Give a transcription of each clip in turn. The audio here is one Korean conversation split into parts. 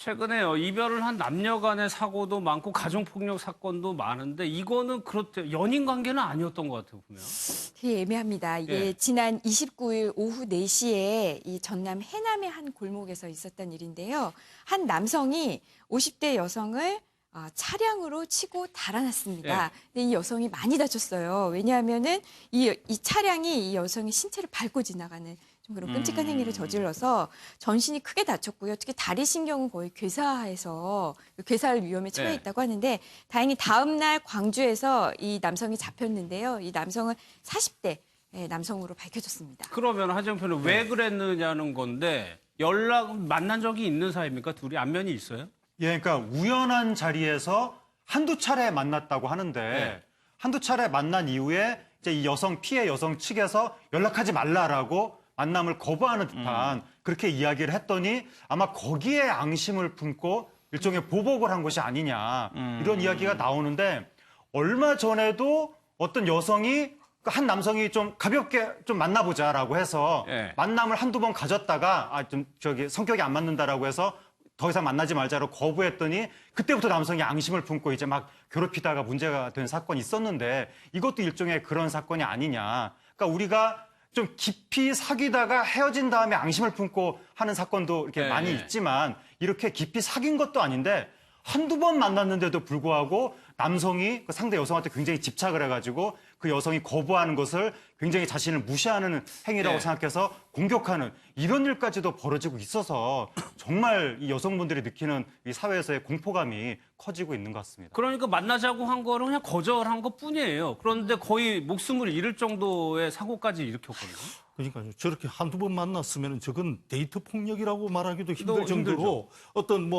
최근에 이별을 한 남녀 간의 사고도 많고 가정폭력 사건도 많은데 이거는 그렇대 연인 관계는 아니었던 것 같아요, 보면. 되게 애매합니다. 이게 예. 지난 29일 오후 4시에 이 전남 해남의 한 골목에서 있었던 일인데요. 한 남성이 50대 여성을 차량으로 치고 달아났습니다. 예. 근데 이 여성이 많이 다쳤어요. 왜냐하면은 이 차량이 이 여성의 신체를 밟고 지나가는 좀 그런 끔찍한 행위를 저질러서 전신이 크게 다쳤고요. 특히 다리 신경은 거의 괴사해서 괴사할 위험에 처해 예. 있다고 하는데 다행히 다음 날 광주에서 이 남성이 잡혔는데요. 이 남성은 40대 남성으로 밝혀졌습니다. 그러면 하정표는 왜 그랬느냐는 건데 만난 적이 있는 사이입니까? 둘이 안면이 있어요? 예, 그러니까 우연한 자리에서 한두 차례 만났다고 하는데 네. 한두 차례 만난 이후에 이제 이 피해 여성 측에서 연락하지 말라라고 만남을 거부하는 듯한 그렇게 이야기를 했더니 아마 거기에 앙심을 품고 일종의 보복을 한 것이 아니냐 이런 이야기가 나오는데 얼마 전에도 어떤 여성이 한 남성이 좀 가볍게 좀 만나보자라고 해서 예. 만남을 한두 번 가졌다가 성격이 안 맞는다라고 해서 더 이상 만나지 말자로 거부했더니 그때부터 남성이 앙심을 품고 이제 막 괴롭히다가 문제가 된 사건이 있었는데 이것도 일종의 그런 사건이 아니냐. 그러니까 우리가 좀 깊이 사귀다가 헤어진 다음에 앙심을 품고 하는 사건도 이렇게 많이 있지만 이렇게 깊이 사귄 것도 아닌데 한두 번 만났는데도 불구하고 남성이 그 상대 여성한테 굉장히 집착을 해가지고 그 여성이 거부하는 것을 굉장히 자신을 무시하는 행위라고 생각해서 공격하는 이런 일까지도 벌어지고 있어서 정말 이 여성분들이 느끼는 이 사회에서의 공포감이 커지고 있는 것 같습니다. 그러니까 만나자고 한 거를 그냥 거절한 것 뿐이에요. 그런데 거의 목숨을 잃을 정도의 사고까지 일으켰거든요. 그러니까요. 저렇게 한두 번 만났으면 저건 데이트 폭력이라고 말하기도 힘들 정도로 힘들죠. 어떤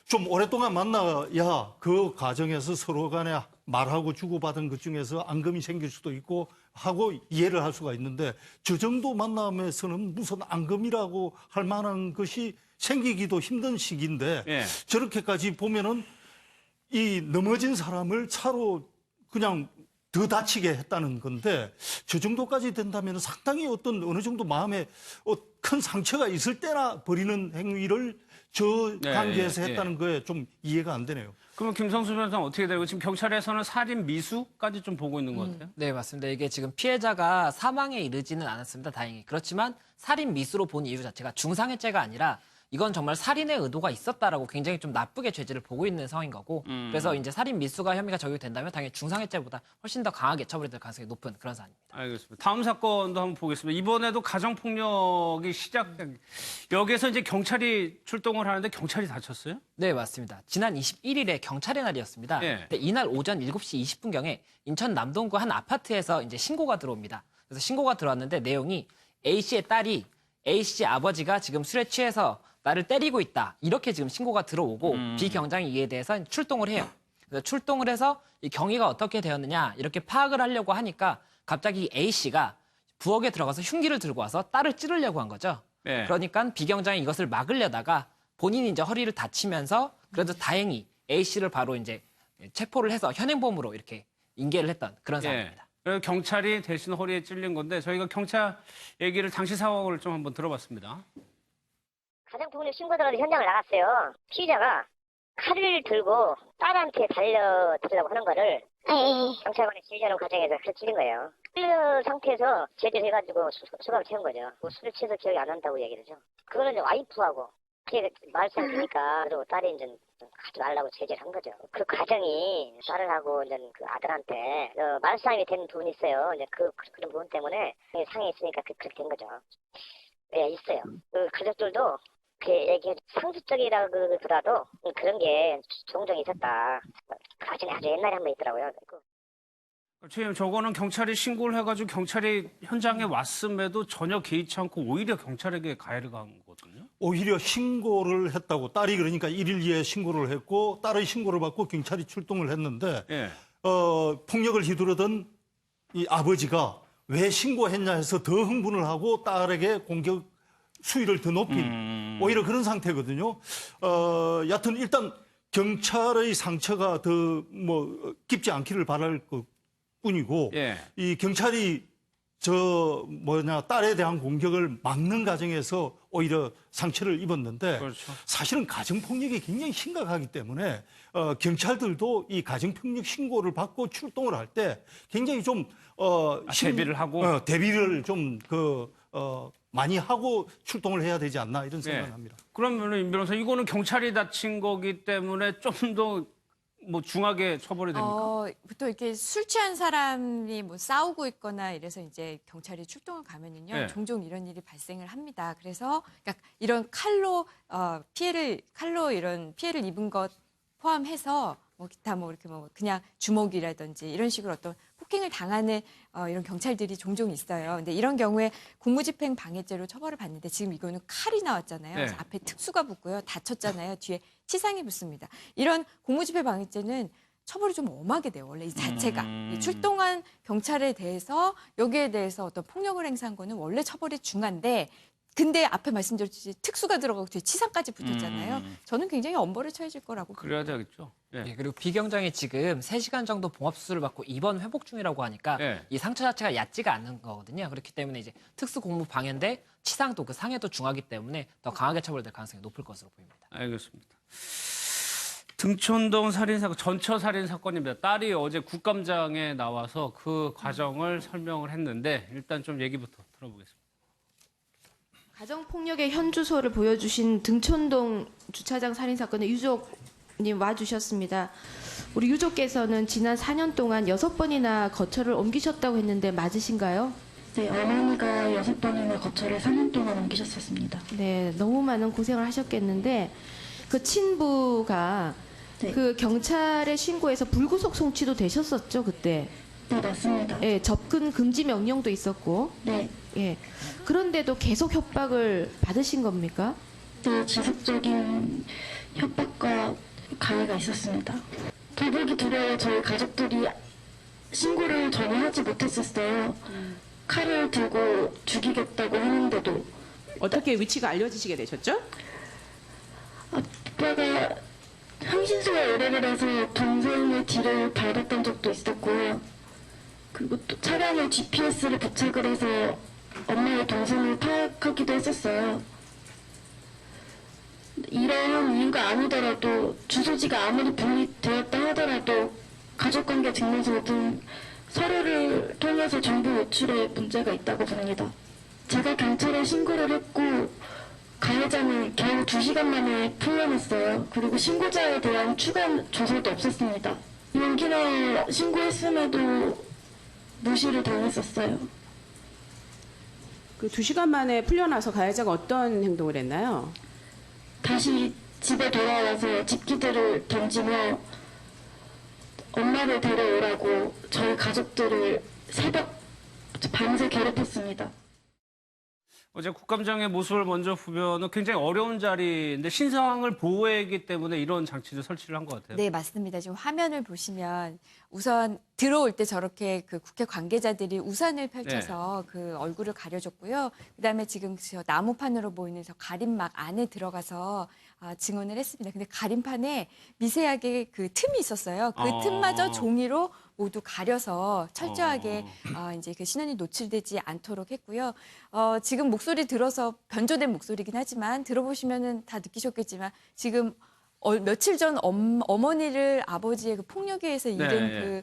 좀 오랫동안 만나야 그 과정에서 서로 간에 말하고 주고받은 것 중에서 앙금이 생길 수도 있고 하고 이해를 할 수가 있는데 저 정도 만남에서는 무슨 앙금이라고 할 만한 것이 생기기도 힘든 시기인데 예. 저렇게까지 보면은 이 넘어진 사람을 차로 그냥 더 다치게 했다는 건데 저 정도까지 된다면 상당히 어느 정도 마음에 큰 상처가 있을 때나 벌이는 행위를 저 관계에서 했다는 거에 좀 이해가 안 되네요. 그러면 김성수 변호사 어떻게 되고 지금 경찰에서는 살인 미수까지 좀 보고 있는 것 같아요? 네, 맞습니다. 이게 지금 피해자가 사망에 이르지는 않았습니다. 다행히. 그렇지만 살인 미수로 본 이유 자체가 중상해죄가 아니라 이건 정말 살인의 의도가 있었다라고 굉장히 좀 나쁘게 죄질을 보고 있는 상황인 거고 그래서 이제 살인 미수가 혐의가 적용이 된다면 당연히 중상해죄보다 훨씬 더 강하게 처벌이 될 가능성이 높은 그런 사안입니다. 알겠습니다. 다음 사건도 한번 보겠습니다. 이번에도 가정폭력이 여기에서 이제 경찰이 출동을 하는데 경찰이 다쳤어요? 네, 맞습니다. 지난 21일에 경찰의 날이었습니다. 예. 근데 이날 오전 7시 20분경에 인천 남동구 한 아파트에서 이제 신고가 들어옵니다. 그래서 신고가 들어왔는데 내용이 A 씨의 딸이 A 씨 아버지가 지금 술에 취해서 나를 때리고 있다. 이렇게 지금 신고가 들어오고 비경장이 이에 대해서 출동을 해요. 그래서 출동을 해서 이 경위가 어떻게 되었느냐 이렇게 파악을 하려고 하니까 갑자기 A 씨가 부엌에 들어가서 흉기를 들고 와서 딸을 찌르려고 한 거죠. 네. 그러니까 비경장이 이것을 막으려다가 본인이 이제 허리를 다치면서 그래도 다행히 A 씨를 바로 이제 체포를 해서 현행범으로 이렇게 인계를 했던 그런 상황입니다. 그래서 경찰이 대신 허리에 찔린 건데 저희가 경찰 얘기를 당시 상황을 좀 한번 들어봤습니다. 가정폭력 신고 들어서 현장을 나갔어요. 피의자가 칼을 들고 딸한테 달려들려고 하는 거를 경찰관의 지휘자는 과정에서 찔린 거예요. 찔린 상태에서 제지를 해가지고 수갑을 채운 거죠. 술을 취해서 기억이 안 난다고 얘기를 하죠. 그거는 이제 와이프하고 말썽이 되니까 그리고 딸이 이제 하지 말라고 제지를 한 거죠. 그 과정이 딸하고 이제 그 아들한테 말싸움이 된 부분이 있어요. 이제 그런 부분 때문에 상해 있으니까 그렇게 된 거죠. 네, 있어요. 그 가족들도 그 얘기 상습적이라기보다도 그런 게 종종 있었다. 과정이 아주 옛날에 한 번 있더라고요. 지금 저거는 경찰이 신고를 해가지고 경찰이 현장에 왔음에도 전혀 개의치 않고 오히려 경찰에게 가해를 간 거거든요. 오히려 신고를 했다고 딸이 그러니까 1일 이에 신고를 했고 딸의 신고를 받고 경찰이 출동을 했는데 예. 폭력을 휘두르던 이 아버지가 왜 신고했냐 해서 더 흥분을 하고 딸에게 공격 수위를 더 높인 오히려 그런 상태거든요. 여하튼 일단 경찰의 상처가 더 깊지 않기를 바랄 것 뿐이고 예. 이 경찰이 딸에 대한 공격을 막는 과정에서 오히려 상처를 입었는데 그렇죠. 사실은 가정폭력이 굉장히 심각하기 때문에 경찰들도 이 가정폭력 신고를 받고 출동을 할 때 굉장히 좀 대비를 하고? 대비를 좀 많이 하고 출동을 해야 되지 않나 이런 생각을 합니다. 그러면 임 변호사 이거는 경찰이 다친 거기 때문에 좀 더 뭐 중하게 처벌이 됩니까? 보통 이렇게 술 취한 사람이 뭐 싸우고 있거나 이래서 이제 경찰이 출동을 가면은요, 네. 종종 이런 일이 발생을 합니다. 그래서 그러니까 이런 칼로 이런 피해를 입은 것 포함해서 뭐 기타 뭐 이렇게 뭐 그냥 주먹이라든지 이런 식으로 어떤 폭행을 당하는 이런 경찰들이 종종 있어요. 근데 이런 경우에 공무집행 방해죄로 처벌을 받는데 지금 이거는 칼이 나왔잖아요. 네. 그래서 앞에 특수가 붙고요. 다쳤잖아요. 뒤에 치상이 붙습니다. 이런 공무집행 방해죄는 처벌이 좀 엄하게 돼요. 원래 이 자체가. 이 출동한 경찰에 대해서 여기에 대해서 어떤 폭력을 행사한 거는 원래 처벌이 중한데 근데 앞에 말씀드렸듯이 특수가 들어가고 뒤에 치상까지 붙었잖아요. 저는 굉장히 엄벌에 처해질 거라고 그래야 되겠죠. 예. 예, 그리고 비경정이 지금 3시간 정도 봉합 수술을 받고 입원 회복 중이라고 하니까 네. 이 상처 자체가 얕지가 않은 거거든요. 그렇기 때문에 이제 특수 공무 방해인데 치상도 그 상해도 중하기 때문에 더 강하게 처벌될 가능성이 높을 것으로 보입니다. 알겠습니다. 등촌동 살인사건, 전처 살인사건입니다. 딸이 어제 국감장에 나와서 그 과정을 설명을 했는데 일단 좀 얘기부터 들어보겠습니다. 가정폭력의 현주소를 보여주신 등촌동 주차장 살인사건의 유족님 와주셨습니다. 우리 유족께서는 지난 4년 동안 6번이나 거처를 옮기셨다고 했는데 맞으신가요? 네, 어머니가 6번이나 거처를 4년 동안 옮기셨었습니다. 네, 너무 많은 고생을 하셨겠는데 그 친부가 네. 그 경찰에 신고해서 불구속 송치도 되셨었죠, 그때? 네, 맞습니다. 예, 접근 금지 명령도 있었고. 네, 예. 그런데도 계속 협박을 받으신 겁니까? 네, 지속적인 협박과 가해가 있었습니다. 도둑이 두려워 저희 가족들이 신고를 전혀 하지 못했었어요. 칼을 들고 죽이겠다고 하는데도 어떻게 위치가 알려지시게 되셨죠? 아빠가 향신소에 의뢰를 해서 동생의 뒤를 밟았던 적도 있었고요. 그리고 또 차량에 GPS를 부착을 해서 엄마의 동선을 파악하기도 했었어요. 이러한 이유가 아니더라도 주소지가 아무리 분리되었다 하더라도 가족관계 증명서 등 서류를 통해서 정보 유출에 문제가 있다고 봅니다. 제가 경찰에 신고를 했고 가해자는 겨우 2시간 만에 풀려났어요. 그리고 신고자에 대한 추가 조사도 없었습니다. 용기나 신고했음에도 무시를 당했었어요. 그 2시간 만에 풀려나서 가해자가 어떤 행동을 했나요? 다시 집에 돌아와서 집기들을 던지며 엄마를 데려오라고 저희 가족들을 밤새 괴롭혔습니다. 어제 국감장의 모습을 먼저 보면은 굉장히 어려운 자리인데 신상을 보호하기 때문에 이런 장치를 설치를 한 것 같아요. 네, 맞습니다. 지금 화면을 보시면 우선 들어올 때 저렇게 그 국회 관계자들이 우산을 펼쳐서 그 얼굴을 가려줬고요. 그다음에 지금 저 나무판으로 보이는 저 가림막 안에 들어가서 증언을 했습니다. 근데 가림판에 미세하게 그 틈이 있었어요. 그 틈마저 종이로 모두 가려서 철저하게 이제 그 신원이 노출되지 않도록 했고요. 지금 목소리 들어서 변조된 목소리긴 하지만 들어보시면은 다 느끼셨겠지만 지금 며칠 전 어머니를 아버지의 그 폭력에 의해서 잃은 네, 그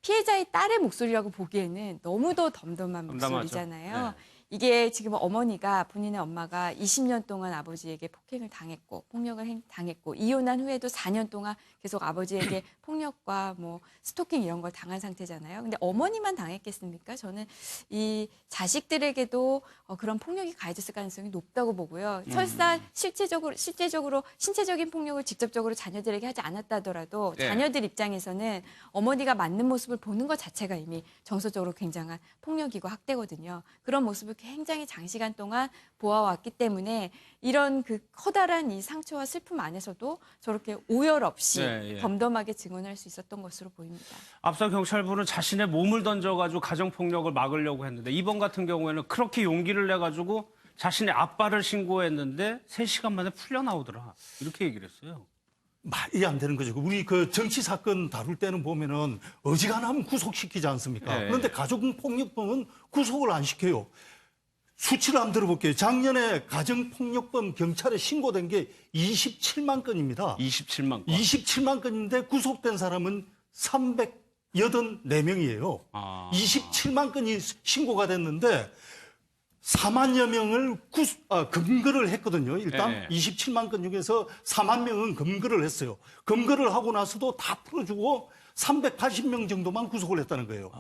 피해자의 딸의 목소리라고 보기에는 너무도 덤덤한 덤덤하죠. 목소리잖아요. 네. 이게 지금 어머니가 본인의 엄마가 20년 동안 아버지에게 폭행을 당했고 폭력을 당했고 이혼한 후에도 4년 동안 계속 아버지에게 폭력과 뭐 스토킹 이런 걸 당한 상태잖아요. 근데 어머니만 당했겠습니까? 저는 이 자식들에게도 그런 폭력이 가해졌을 가능성이 높다고 보고요. 설사 실제적으로 신체적인 폭력을 직접적으로 자녀들에게 하지 않았다 하더라도 네. 자녀들 입장에서는 어머니가 맞는 모습을 보는 것 자체가 이미 정서적으로 굉장한 폭력이고 학대거든요. 그런 모습을 굉장히 장시간 동안 보아왔기 때문에 이런 그 커다란 이 상처와 슬픔 안에서도 저렇게 오열 없이 네, 예. 덤덤하게 증언할 수 있었던 것으로 보입니다. 앞서 경찰부는 자신의 몸을 던져가지고 가정폭력을 막으려고 했는데 이번 같은 경우에는 그렇게 용기를 내가지고 자신의 아빠를 신고했는데 3시간 만에 풀려나오더라. 이렇게 얘기를 했어요. 말이 안 되는 거죠. 우리 그 정치 사건 다룰 때는 보면은 어지간하면 구속시키지 않습니까? 네. 그런데 가정폭력범은 구속을 안 시켜요. 수치를 한번 들어볼게요. 작년에 가정폭력범 경찰에 신고된 게 27만 건입니다. 27만 건. 27만 건인데 구속된 사람은 384명이에요. 아. 27만 건이 신고가 됐는데 4만여 명을 검거를 했거든요. 일단 네. 27만 건 중에서 4만 명은 검거를 했어요. 검거를 하고 나서도 다 풀어주고 380명 정도만 구속을 했다는 거예요.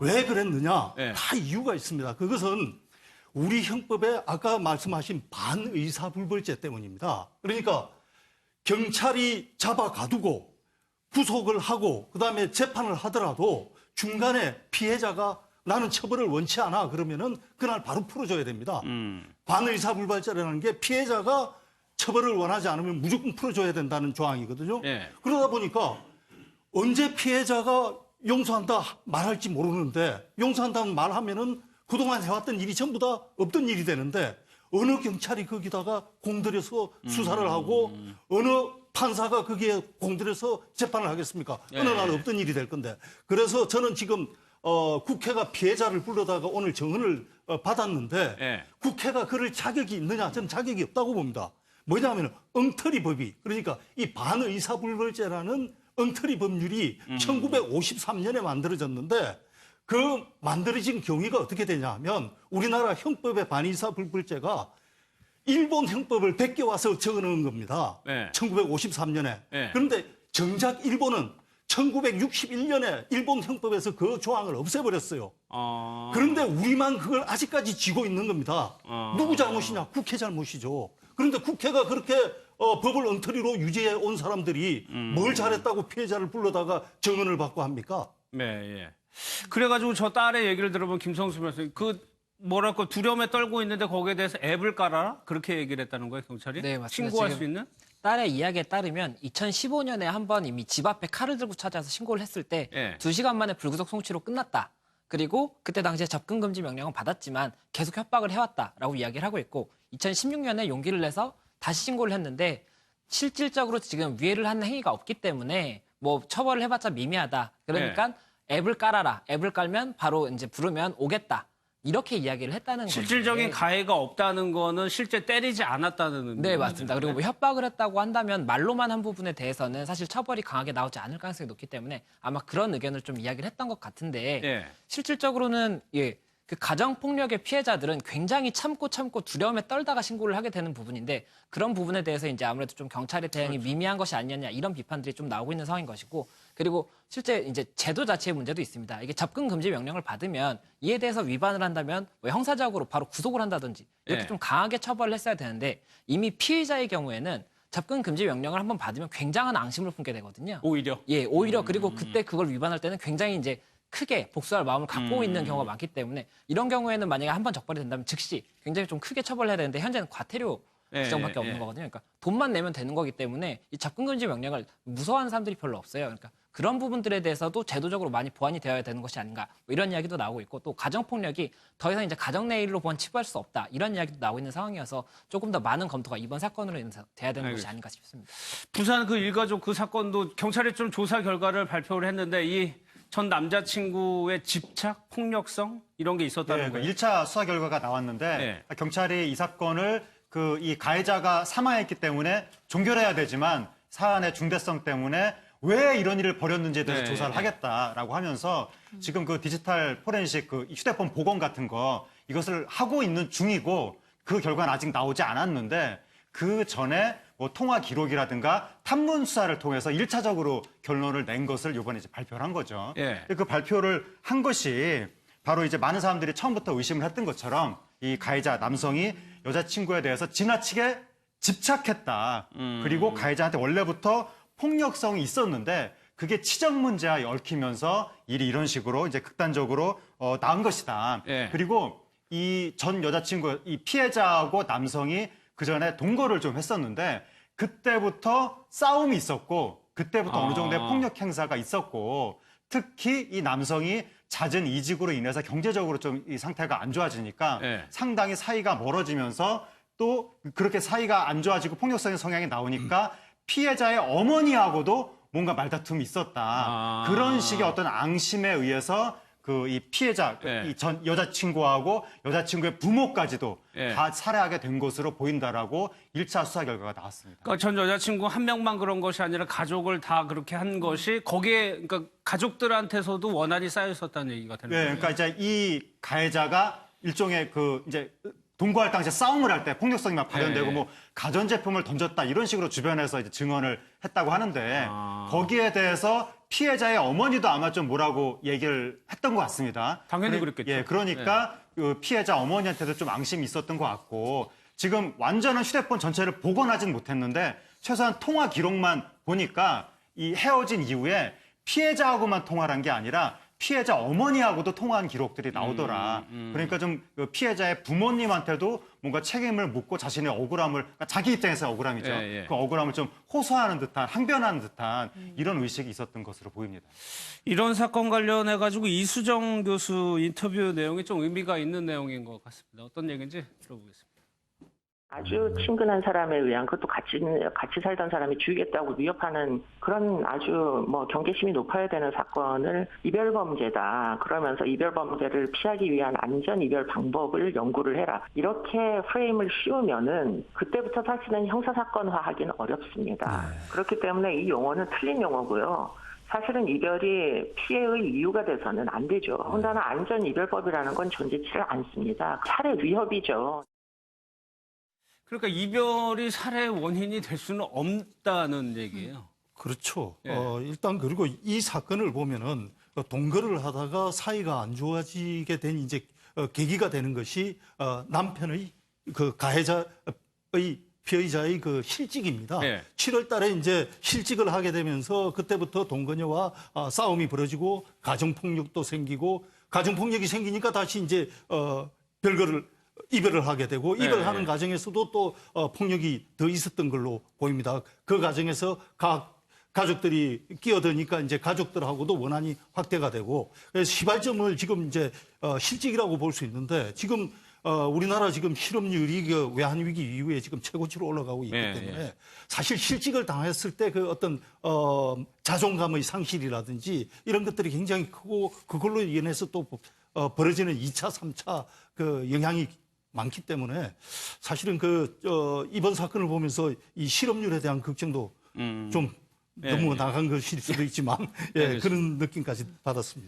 왜 그랬느냐? 네. 다 이유가 있습니다. 그것은 우리 형법에 아까 말씀하신 반의사불벌죄 때문입니다. 그러니까 경찰이 잡아가두고 구속을 하고 그다음에 재판을 하더라도 중간에 피해자가 나는 처벌을 원치 않아 그러면은 그날 바로 풀어줘야 됩니다. 반의사불벌죄라는 게 피해자가 처벌을 원하지 않으면 무조건 풀어줘야 된다는 조항이거든요. 예. 그러다 보니까 언제 피해자가 용서한다 말할지 모르는데 용서한다는 말하면은 그동안 해왔던 일이 전부 다 없던 일이 되는데 어느 경찰이 거기다가 공들여서 수사를 하고 어느 판사가 거기에 공들여서 재판을 하겠습니까? 어느 날 없던 일이 될 건데. 그래서 저는 지금 국회가 피해자를 불러다가 오늘 정언을 받았는데 예. 국회가 그럴 자격이 있느냐? 저는 자격이 없다고 봅니다. 뭐냐면 엉터리 법이 그러니까 이 반의사불벌죄라는 엉터리 법률이 1953년에 만들어졌는데 그 만들어진 경위가 어떻게 되냐 하면 우리나라 형법의 반의사불벌죄가 일본 형법을 베껴와서 적어놓은 겁니다. 네. 1953년에. 네. 그런데 정작 일본은 1961년에 일본 형법에서 그 조항을 없애버렸어요. 그런데 우리만 그걸 아직까지 쥐고 있는 겁니다. 누구 잘못이냐? 국회 잘못이죠. 그런데 국회가 그렇게 법을 엉터리로 유지해 온 사람들이 뭘 잘했다고 피해자를 불러다가 정언을 받고 합니까? 네, 예. 그래가지고 저 딸의 얘기를 들어보면 김성수 변호사님 뭐랄까 두려움에 떨고 있는데 거기에 대해서 앱을 깔아라 그렇게 얘기를 했다는 거예요 경찰이? 네, 맞습니다. 신고할 지금 수 있는? 딸의 이야기에 따르면 2015년에 한 번 이미 집 앞에 칼을 들고 찾아서 신고를 했을 때 예. 2시간 만에 불구속 송치로 끝났다. 그리고 그때 당시에 접근 금지 명령은 받았지만 계속 협박을 해왔다라고 이야기를 하고 있고 2016년에 용기를 내서 다시 신고를 했는데 실질적으로 지금 위해를 하는 행위가 없기 때문에 뭐 처벌을 해봤자 미미하다. 그러니까 앱을 깔아라. 앱을 깔면 바로 이제 부르면 오겠다. 이렇게 이야기를 했다는 거죠. 실질적인 가해가 없다는 거는 실제 때리지 않았다는 네, 맞습니다. 그리고 뭐 협박을 했다고 한다면 말로만 한 부분에 대해서는 사실 처벌이 강하게 나오지 않을 가능성이 높기 때문에 아마 그런 의견을 좀 이야기를 했던 것 같은데 예. 실질적으로는 그 가정폭력의 피해자들은 굉장히 참고 두려움에 떨다가 신고를 하게 되는 부분인데 그런 부분에 대해서 이제 아무래도 좀 경찰의 대응이 미미한 것이 아니었냐 이런 비판들이 좀 나오고 있는 상황인 것이고 그리고 실제 이제 제도 자체의 문제도 있습니다. 이게 접근 금지 명령을 받으면 이에 대해서 위반을 한다면 뭐 형사적으로 바로 구속을 한다든지 이렇게 네. 좀 강하게 처벌을 했어야 되는데 이미 피의자의 경우에는 접근 금지 명령을 한번 받으면 굉장한 앙심을 품게 되거든요. 오히려? 예, 오히려 그리고 그때 그걸 위반할 때는 굉장히 이제 크게 복수할 마음을 갖고 있는 경우가 많기 때문에 이런 경우에는 만약에 한 번 적발이 된다면 즉시 굉장히 좀 크게 처벌해야 되는데 현재는 과태료 예, 규정밖에 예, 없는 예. 거거든요. 그러니까 돈만 내면 되는 거기 때문에 이 접근금지 명령을 무서워하는 사람들이 별로 없어요. 그러니까 그런 부분들에 대해서도 제도적으로 많이 보완이 되어야 되는 것이 아닌가 뭐 이런 이야기도 나오고 있고 또 가정폭력이 더 이상 이제 가정 내 일로 보완 치부할 수 없다 이런 이야기도 나오고 있는 상황이어서 조금 더 많은 검토가 이번 사건으로 인해서 돼야 되는 것이 아닌가 싶습니다. 부산 그 일가족 그 사건도 경찰이 좀 조사 결과를 발표를 했는데 이 전 남자친구의 집착, 폭력성 이런 게 있었다는 네, 거예요. 1차 수사 결과가 나왔는데 경찰이 이 사건을 이 가해자가 사망했기 때문에 종결해야 되지만 사안의 중대성 때문에 왜 이런 일을 벌였는지에 대해서 네, 조사를 하겠다라고 하면서 지금 그 디지털 포렌식 그 휴대폰 복원 같은 거 이것을 하고 있는 중이고 그 결과는 아직 나오지 않았는데 그 전에 뭐 통화 기록이라든가 탐문 수사를 통해서 1차적으로 결론을 낸 것을 이번에 이제 발표를 한 거죠. 예. 그 발표를 한 것이 바로 이제 많은 사람들이 처음부터 의심을 했던 것처럼 이 가해자 남성이 여자친구에 대해서 지나치게 집착했다. 그리고 가해자한테 원래부터 폭력성이 있었는데 그게 치정 문제와 얽히면서 일이 이런 식으로 이제 극단적으로 나은 것이다. 예. 그리고 이 전 여자친구, 이 피해자하고 남성이 그 전에 동거를 좀 했었는데 그때부터 싸움이 있었고 그때부터 어느 정도의 폭력 행사가 있었고 특히 이 남성이 잦은 이직으로 인해서 경제적으로 좀 이 상태가 안 좋아지니까 상당히 사이가 멀어지면서 또 그렇게 사이가 안 좋아지고 폭력적인 성향이 나오니까 피해자의 어머니하고도 뭔가 말다툼이 있었다. 아. 그런 식의 어떤 앙심에 의해서 그 이 피해자, 예. 이 전 여자친구하고 여자친구의 부모까지도 예. 다 살해하게 된 것으로 보인다라고 1차 수사 결과가 나왔습니다. 그러니까 전 여자친구 한 명만 그런 것이 아니라 가족을 다 그렇게 한 것이 거기에 그러니까 가족들한테서도 원한이 쌓여 있었다는 얘기가 되는 네, 거예요. 그러니까 이제 이 가해자가 일종의 그 이제 동거할 당시에 싸움을 할 때 폭력성이 막 발현되고 예. 뭐 가전제품을 던졌다 이런 식으로 주변에서 이제 증언을 했다고 하는데 아. 거기에 대해서 피해자의 어머니도 아마 좀 뭐라고 얘기를 했던 것 같습니다. 당연히 그랬겠죠. 예, 그러니까 그 피해자 어머니한테도 좀 앙심이 있었던 것 같고 지금 완전한 휴대폰 전체를 복원하진 못했는데 최소한 통화 기록만 보니까 이 헤어진 이후에 피해자하고만 통화를 한 게 아니라 피해자 어머니하고도 통화한 기록들이 나오더라. 그러니까 좀 그 피해자의 부모님한테도 뭔가 책임을 묻고 자신의 억울함을, 그러니까 자기 입장에서 억울함이죠. 예, 예. 그 억울함을 좀 호소하는 듯한, 항변하는 듯한 이런 의식이 있었던 것으로 보입니다. 이런 사건 관련해 가지고 이수정 교수 인터뷰 내용이 좀 의미가 있는 내용인 것 같습니다. 어떤 얘기인지 들어보겠습니다. 아주 친근한 사람에 의한 그것도 같이 살던 사람이 죽이겠다고 위협하는 그런 아주 뭐 경계심이 높아야 되는 사건을 이별범죄다. 그러면서 이별범죄를 피하기 위한 안전 이별 방법을 연구를 해라. 이렇게 프레임을 씌우면은 그때부터 사실은 형사사건화하기는 어렵습니다. 그렇기 때문에 이 용어는 틀린 용어고요. 사실은 이별이 피해의 이유가 돼서는 안 되죠. 더군다나 안전 이별법이라는 건 존재치를 않습니다. 살해 위협이죠. 그러니까 이별이 살해 원인이 될 수는 없다는 얘기예요. 그렇죠. 예. 일단 그리고 이 사건을 보면은 동거를 하다가 사이가 안 좋아지게 된 이제 계기가 되는 것이 남편의 그 가해자의 피해자의 그 실직입니다. 예. 7월 달에 이제 실직을 하게 되면서 그때부터 동거녀와 싸움이 벌어지고 가정폭력도 생기고 가정폭력이 생기니까 다시 이제 별거를 이별을 하게 되고 이별하는 과정에서도 또 폭력이 더 있었던 걸로 보입니다. 그 과정에서 가족들이 끼어드니까 이제 가족들하고도 원한이 확대가 되고 그래서 시발점을 지금 이제 실직이라고 볼 수 있는데 지금 우리나라 지금 실업률이 그 외환위기 이후에 지금 최고치로 올라가고 있기 때문에 사실 실직을 당했을 때 그 어떤 자존감의 상실이라든지 이런 것들이 굉장히 크고 그걸로 인해서 또 벌어지는 2차, 3차 그 영향이 많기 때문에 사실은 이번 사건을 보면서 이 실업률에 대한 걱정도 좀 너무 나간 것일 수도 있지만 그런 느낌까지 받았습니다.